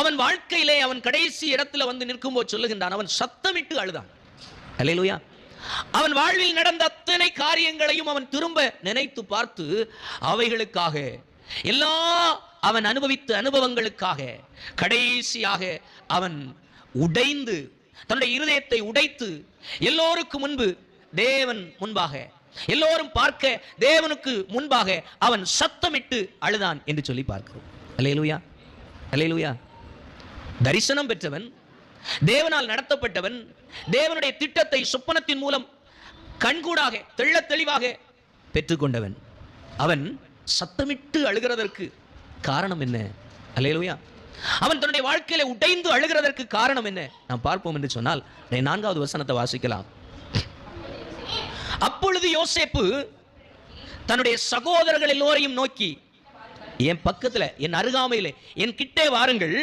அவன் வாழ்க்கையிலே அவன் கடைசி இடத்துல வந்து நிற்கும்போது சொல்லுகின்றான், அவன் சத்தமிட்டு அழுதான். அல்லேலூயா. அவன் வாழ்வில் நடந்த அத்தனை காரியங்களையும் அவன் திரும்ப நினைத்து பார்த்து அவைகளுக்காக, எல்லா அவன் அனுபவித்த அனுபவங்களுக்காக கடைசியாக அவன் உடைந்து, தன்னுடைய இருதயத்தை உடைத்து, எல்லோருக்கும் முன்பு தேவன் முன்பாக, எல்லோரும் பார்க்க தேவனுக்கு முன்பாக அவன் சத்தமிட்டு அழுதான் என்று சொல்லி பார்க்கிறோம். அல்லேலூயா, அல்லேலூயா. தரிசனம் பெற்றவன், தேவனால் நடத்தப்பட்டவன், தேவனுடைய திட்டத்தை சொப்பனத்தின் மூலம் கண்கூடாக தெள்ள தெளிவாக பெற்றுக்கொண்டவன், அவன் சத்தமிட்டு அழுகிறதற்கு காரணம் என்ன? அல்லேலூயா. அவன் தன்னுடைய வாழ்க்கையில உடைந்து அழுகிறதற்கு காரணம் என்ன நாம் பார்ப்போம் என்று சொன்னால் 4வது வசனத்தை வாசிக்கலாம். அப்பொழுது யோசேப்பு தன்னுடைய சகோதரர்கள் எல்லோரையும் நோக்கி, என் பக்கத்துல, என் அருகாமையிலே, என் கிட்டே வாருங்கள்,